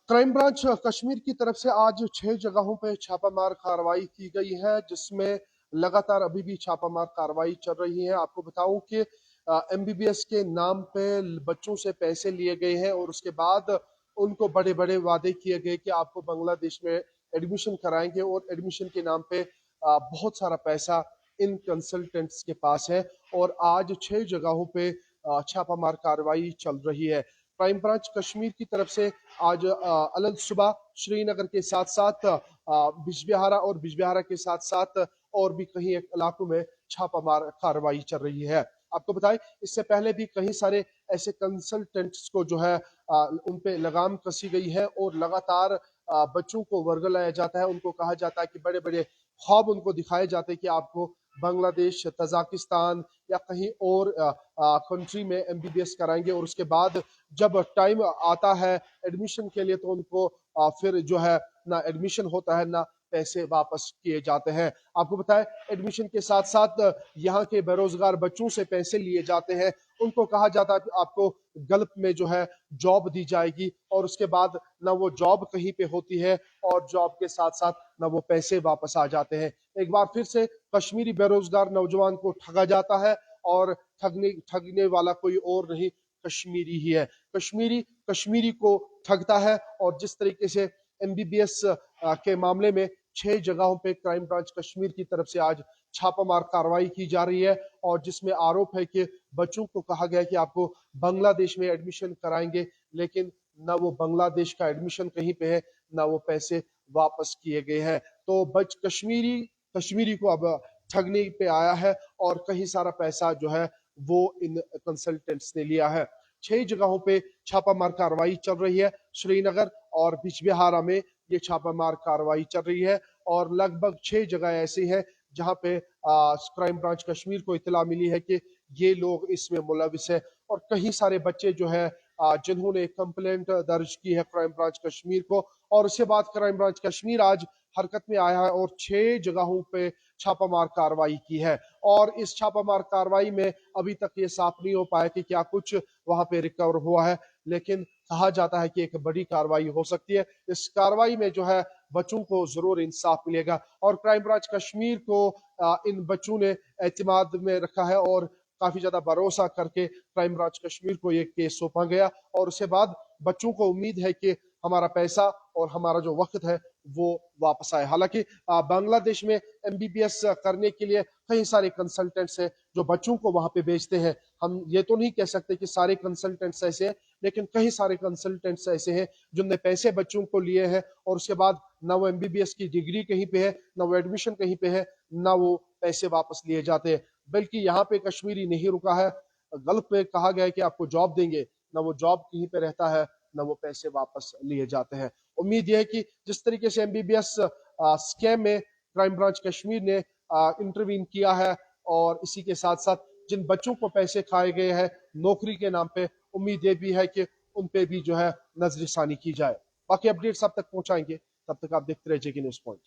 Crime branch Kashmir की तरफ से आज 6 जगहों पे छापामार कार्रवाई की गई है, जिसमें लगातार अभी भी छापामार कार्रवाई चल रही है। आपको बताऊं कि एमबीबीएस के नाम पे बच्चों से पैसे लिए गए हैं और उसके बाद उनको बड़े बड़े वादे किए गए कि आपको बांग्लादेश में एडमिशन कराएंगे, और एडमिशन के नाम पे बहुत सारा पैसा इन कंसल्टेंट्स के पास है। और आज 6 जगहों पे छापामार कार्रवाई चल रही है। क्राइम ब्रांच कश्मीर की तरफ से आज अलग सुबह श्रीनगर के साथ साथ बिजबिहारा और बिजबिहारा के साथ साथ और भी कई इलाकों में छापामार कार्रवाई चल रही है। आपको बताएं, इससे पहले भी कई सारे ऐसे कंसल्टेंट्स को जो है उन पे लगाम कसी गई है और लगातार बच्चों को वर्गलाया जाता है। उनको कहा जाता है कि बड़े बड़े ख्वाब उनको दिखाए जाते हैं कि आपको बांग्लादेश, तजाकिस्तान या कहीं और कंट्री में एमबीबीएस कराएंगे, और उसके बाद जब टाइम आता है एडमिशन के लिए तो उनको फिर जो है ना एडमिशन होता है ना पैसे वापस किए जाते हैं। आपको बताएं, एडमिशन के साथ साथ यहाँ के बेरोजगार बच्चों से पैसे लिए जाते हैं। उनको कहा जाता है कि आपको गल्फ में जो है जॉब दी जाएगी, और उसके बाद ना वो जॉब कहीं पे होती है और जॉब के साथ साथ ना वो पैसे वापस आ जाते हैं। एक बार फिर से कश्मीरी बेरोजगार नौजवान को ठगा जाता है, और ठगने वाला कोई और नहीं, कश्मीरी ही है। कश्मीरी को ठगता है। और जिस तरीके से एमबीबीएस के मामले में 6 जगहों पे क्राइम ब्रांच कश्मीर की तरफ से आज छापामार कार्रवाई की जा रही है, और जिसमें आरोप है कि बच्चों को कहा गया है कि आपको बांग्लादेश में एडमिशन कराएंगे, लेकिन ना वो बांग्लादेश का एडमिशन कहीं पे है ना वो पैसे वापस किए गए हैं। तो कश्मीरी को अब ठगने पे आया है, और कहीं सारा पैसा जो है वो इन कंसल्टेंट्स ने लिया है। 6 जगहों पे छापामार कार्रवाई चल रही है। श्रीनगर और बिजबिहारा में ये छापामार कार्रवाई चल रही है, और लगभग 6 जगह ऐसी हैं जहां पे क्राइम ब्रांच कश्मीर को इत्तला मिली है कि ये लोग इसमें मुलविस है। और कई सारे बच्चे जो है जिन्होंने कंप्लेंट दर्ज की है क्राइम ब्रांच कश्मीर को, और उसके बाद क्राइम ब्रांच कश्मीर आज हरकत में आया है और 6 जगहों पे छापामार कार्रवाई की है। और इस छापामार कार्रवाई में अभी तक ये साफ नहीं हो पाया कि क्या कुछ वहां पे रिकवर हुआ है, लेकिन कहा जाता है कि एक बड़ी कार्रवाई हो सकती है। इस कार्रवाई में जो है बच्चों को जरूर इंसाफ मिलेगा, और क्राइम ब्रांच कश्मीर को इन बच्चों ने एतमाद में रखा है, और काफी ज्यादा भरोसा करके क्राइम ब्रांच कश्मीर को ये केस सौंपा गया। और उसके बाद बच्चों को उम्मीद है कि हमारा पैसा और हमारा जो वक्त है वो वापस आए। हालांकि बांग्लादेश में एमबीबीएस करने के लिए कई सारे कंसल्टेंट्स हैं जो बच्चों को वहां पे भेजते हैं। हम ये तो नहीं कह सकते कि सारे कंसल्टेंट्स ऐसे हैं, लेकिन कई सारे कंसल्टेंट्स ऐसे हैं जिनने पैसे बच्चों को लिए हैं, और उसके बाद ना वो एमबीबीएस की डिग्री कहीं पे है, ना वो एडमिशन कहीं पे है, ना वो पैसे वापस लिए जाते हैं। बल्कि यहाँ पे कश्मीरी नहीं रुका है। गल्फ में कहा गया है कि आपको जॉब देंगे, ना वो जॉब कहीं पे रहता है ना वो पैसे वापस लिए जाते हैं। उम्मीद यह है कि जिस तरीके से एमबीबीएस स्कैम में क्राइम ब्रांच कश्मीर ने इंटरवीन किया है, और इसी के साथ साथ जिन बच्चों को पैसे खाए गए हैं नौकरी के नाम पे, उम्मीद ये भी है कि उन पे भी जो है नजरसानी की जाए। बाकी अपडेट्स अब तक पहुंचाएंगे, तब तक आप देखते रहिए जेके न्यूज़ पॉइंट।